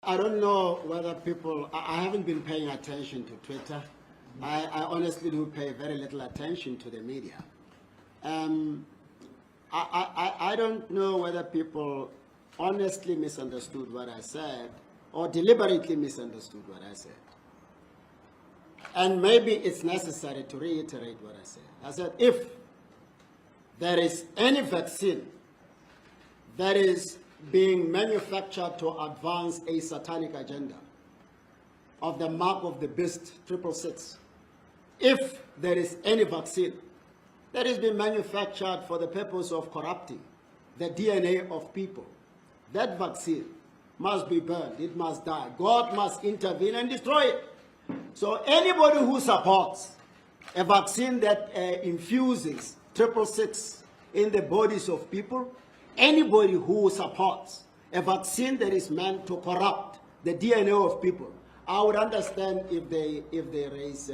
I don't know whether people, I haven't been paying attention to Twitter. I honestly do pay very little attention to the media. I don't know whether people honestly misunderstood what I said or deliberately misunderstood what I said. And maybe it's necessary to reiterate what I said. I said, if there is any vaccine that is being manufactured to advance a satanic agenda of the mark of the beast 666, if there is any vaccine that is being manufactured for the purpose of corrupting the DNA of people, that vaccine must be burned, it must die. God must intervene and destroy it. So anybody who supports a vaccine that infuses 666 in the bodies of people, anybody who supports a vaccine that is meant to corrupt the DNA of people, I would understand if they raise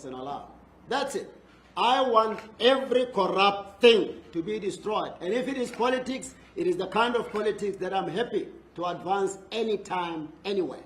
an alarm. That's it. I want every corrupt thing to be destroyed. And if it is politics, it is the kind of politics that I'm happy to advance anytime, anywhere.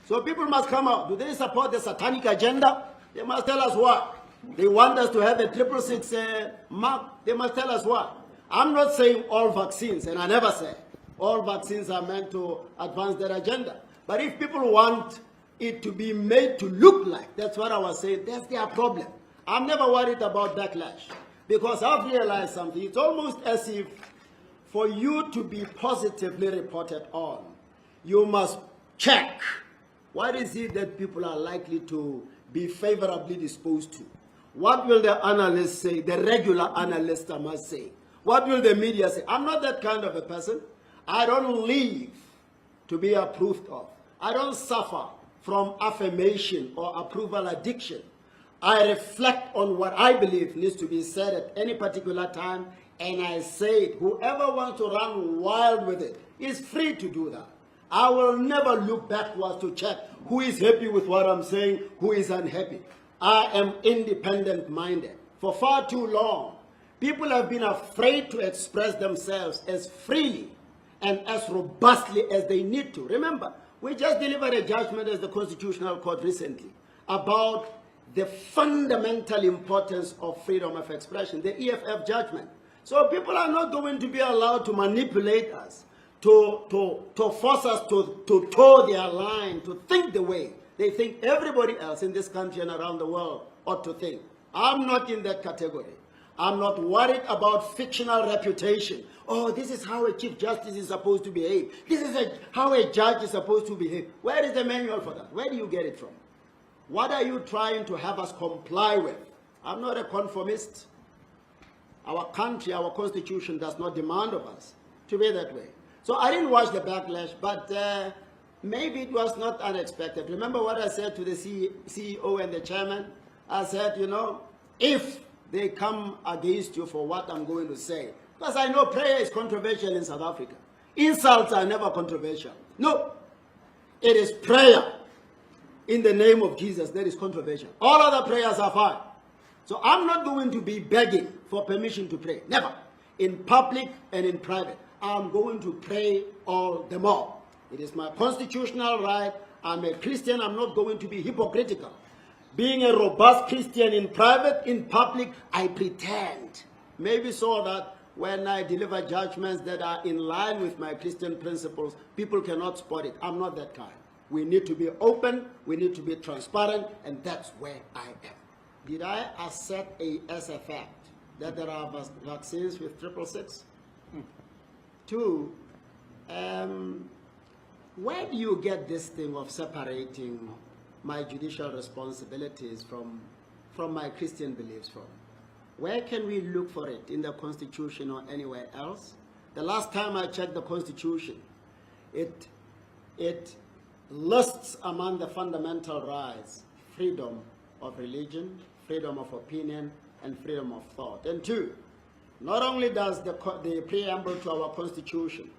So people must come out. Do they support the satanic agenda? They must tell us what. They want us to have a 666 mark. They must tell us what. I'm not saying all vaccines, and I never say all vaccines are meant to advance their agenda. But if people want it to be made to look like, that's what I was saying, that's their problem. I'm never worried about backlash, because I've realized something. It's almost as if for you to be positively reported on, you must check what is it that people are likely to be favorably disposed to. What will the analysts say, the regular analysts I must say? What will the media say? I'm not that kind of a person. I don't live to be approved of. I don't suffer from affirmation or approval addiction. I reflect on what I believe needs to be said at any particular time, and I say it. Whoever wants to run wild with it is free to do that. I will never look backwards to check who is happy with what I'm saying, who is unhappy. I am independent-minded. For far too long, people have been afraid to express themselves as freely and as robustly as they need to. Remember, we just delivered a judgment as the Constitutional Court recently about the fundamental importance of freedom of expression, the EFF judgment. So people are not going to be allowed to manipulate us, to force us to toe their line, to think the way they think everybody else in this country and around the world ought to think. I'm not in that category. I'm not worried about fictional reputation. Oh, this is how a Chief Justice is supposed to behave. This is how a judge is supposed to behave. Where is the manual for that? Where do you get it from? What are you trying to have us comply with? I'm not a conformist. Our country, our constitution does not demand of us to be that way. So I didn't watch the backlash, but maybe it was not unexpected. Remember what I said to the CEO and the chairman? I said, you know, if they come against you for what I'm going to say, because I know prayer is controversial in South Africa. Insults are never controversial. No, it is prayer in the name of Jesus that is controversial. All other prayers are fine. So I'm not going to be begging for permission to pray. Never. In public and in private. I'm going to pray all the more. It is my constitutional right. I'm a Christian. I'm not going to be hypocritical. Being a robust Christian in private, in public, I pretend. Maybe so that when I deliver judgments that are in line with my Christian principles, people cannot spot it. I'm not that kind. We need to be open, we need to be transparent, and that's where I am. Did I assert as a fact that there are vaccines with 666? Two, where do you get this thing of separating my judicial responsibilities from my Christian beliefs from? Where can we look for it? In the Constitution or anywhere else? The last time I checked the Constitution, it lists among the fundamental rights freedom of religion, freedom of opinion, and freedom of thought. And two, not only does the preamble to our Constitution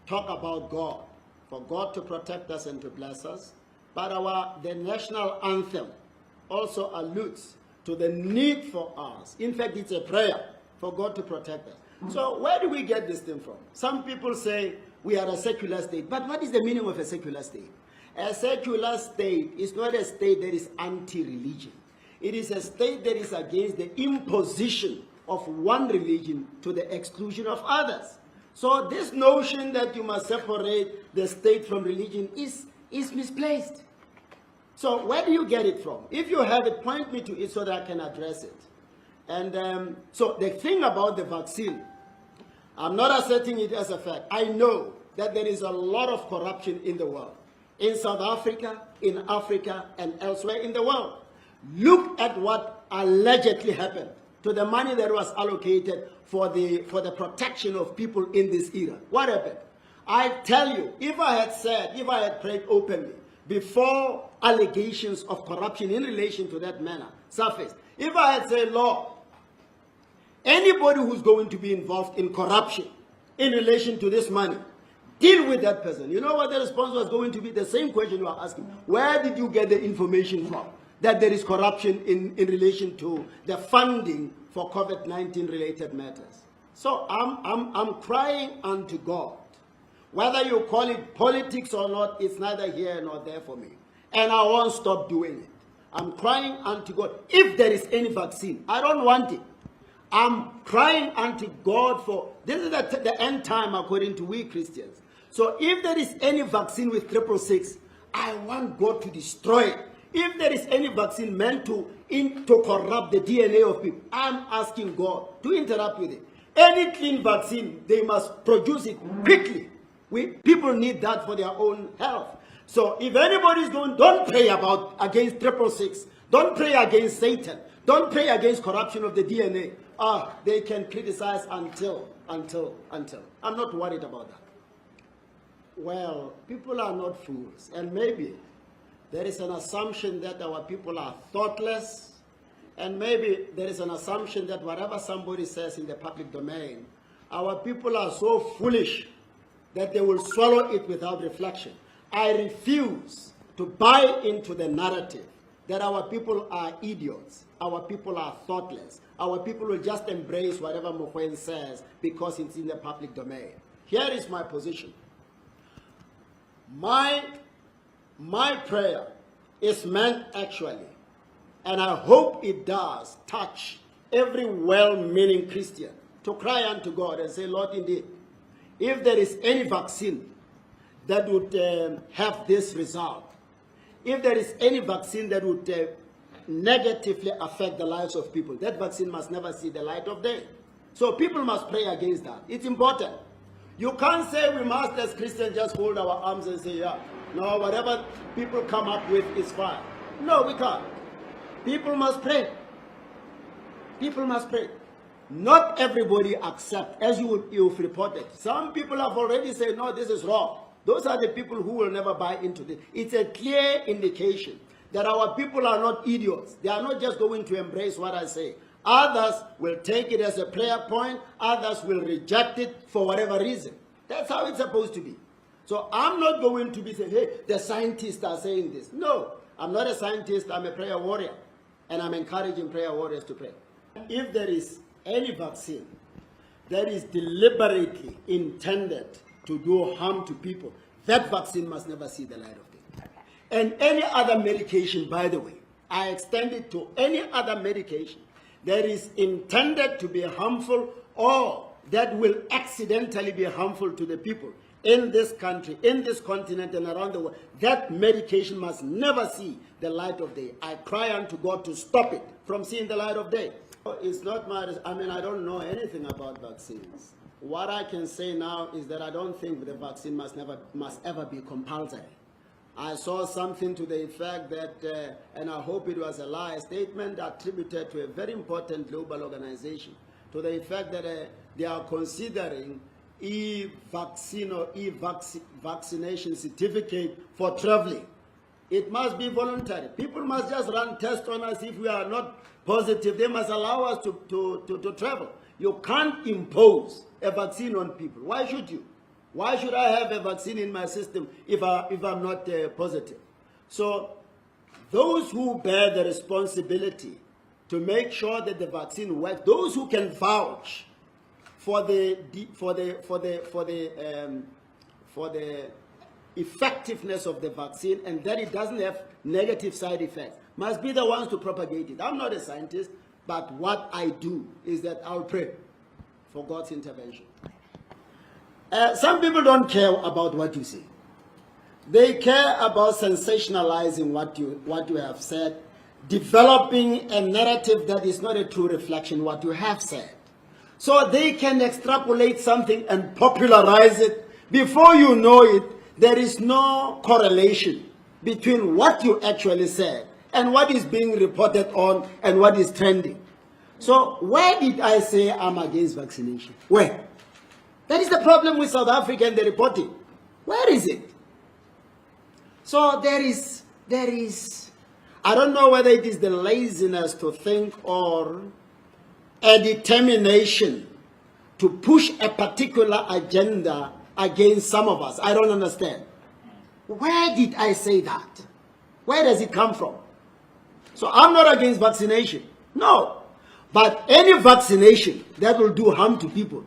talk about God, for God to protect us and to bless us, but the national anthem also alludes to the need for us. In fact, it's a prayer for God to protect us. So where do we get this thing from? Some people say, we are a secular state. But what is the meaning of a secular state? A secular state is not a state that is anti-religion. It is a state that is against the imposition of one religion to the exclusion of others. So this notion that you must separate the state from religion is misplaced. So where do you get it from? If you have it, point me to it so that I can address it. And so the thing about the vaccine, I'm not asserting it as a fact. I know that there is a lot of corruption in the world, in South Africa, in Africa, and elsewhere in the world. Look at what allegedly happened to the money that was allocated for the protection of people in this era. What happened? I tell you, if I had prayed openly before allegations of corruption in relation to that matter surfaced, if I had said, Lord, anybody who's going to be involved in corruption in relation to this money, deal with that person. You know what the response was going to be? The same question you are asking. Where did you get the information from that there is corruption in relation to the funding for COVID-19 related matters? So I'm crying unto God. Whether you call it politics or not, it's neither here nor there for me. And I won't stop doing it. I'm crying unto God. If there is any vaccine, I don't want it. I'm crying unto God for, this is the end time according to we Christians. So if there is any vaccine with 666, I want God to destroy it. If there is any vaccine meant to corrupt the DNA of people, I'm asking God to interrupt with it. Any clean vaccine, they must produce it quickly. People need that for their own health. So if anybody is going, don't pray against 666. Don't pray against Satan. Don't pray against corruption of the DNA. They can criticize until. I'm not worried about that. Well, people are not fools. And maybe there is an assumption that our people are thoughtless. And maybe there is an assumption that whatever somebody says in the public domain, our people are so foolish that they will swallow it without reflection. I refuse to buy into the narrative that our people are idiots, our people are thoughtless, our people will just embrace whatever Mogoeng says because it's in the public domain. Here is my position. My prayer is meant actually, and I hope it does, touch every well-meaning Christian to cry unto God and say, Lord, indeed, if there is any vaccine that would have this result, if there is any vaccine that would negatively affect the lives of people, that vaccine must never see the light of day. So people must pray against that. It's important. You can't say we must, as Christians, just hold our arms and say, yeah, no, whatever people come up with is fine. No, we can't. People must pray. People must pray. Not everybody accepts, as you've reported. Some people have already said, no, this is wrong. Those are the people who will never buy into this. It's a clear indication that our people are not idiots. They are not just going to embrace what I say. Others will take it as a prayer point. Others will reject it for whatever reason. That's how it's supposed to be. So I'm not going to be saying, hey, the scientists are saying this. No, I'm not a scientist. I'm a prayer warrior. And I'm encouraging prayer warriors to pray. If there is any vaccine that is deliberately intended to do harm to people, that vaccine must never see the light of day. And any other medication, by the way, I extend it to any other medication that is intended to be harmful or that will accidentally be harmful to the people in this country, in this continent, and around the world. That medication must never see the light of day. I cry unto God to stop it from seeing the light of day. It's not my, I don't know anything about vaccines. What I can say now is that I don't think the vaccine must ever be compulsory. I saw something to the effect that, and I hope it was a lie, a statement attributed to a very important global organization, to the effect that they are considering e-vaccine or e-vaccination certificate for traveling. It must be voluntary. People must just run tests on us. If we are not positive, they must allow us to travel. You can't impose a vaccine on people. Why should you? Why should I have a vaccine in my system if I'm not positive? So those who bear the responsibility to make sure that the vaccine works, those who can vouch for the for the effectiveness of the vaccine and that it doesn't have negative side effects must be the ones to propagate it. I'm not a scientist, but what I do is that I'll pray for God's intervention. Some people don't care about what you say. They care about sensationalizing what you have said, developing a narrative that is not a true reflection of what you have said. So they can extrapolate something and popularize it. Before you know it, there is no correlation between what you actually said and what is being reported on and what is trending. So where did I say I'm against vaccination? Where? That is the problem with South Africa and the reporting. Where is it? So there is, I don't know whether it is the laziness to think or a determination to push a particular agenda against some of us. I don't understand. Where did I say that? Where does it come from? So I'm not against vaccination. No. But any vaccination that will do harm to people,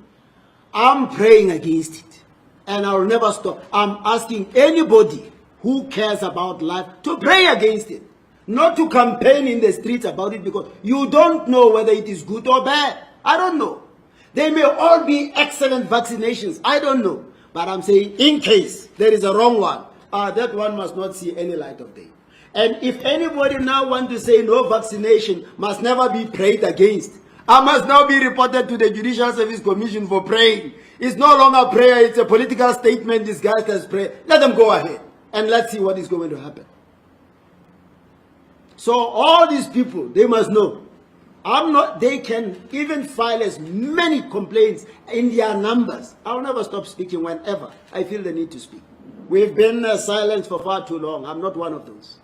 I'm praying against it. And I will never stop. I'm asking anybody who cares about life to pray against it. Not to campaign in the streets about it because you don't know whether it is good or bad. I don't know. They may all be excellent vaccinations. I don't know. But I'm saying in case there is a wrong one, that one must not see any light of day. And if anybody now wants to say no vaccination must never be prayed against, I must now be reported to the Judicial Service Commission for praying. It's no longer prayer, it's a political statement disguised as prayer. Let them go ahead and let's see what is going to happen. So all these people, they must know. They can even file as many complaints in their numbers. I'll never stop speaking whenever I feel the need to speak. We've been silent for far too long. I'm not one of those.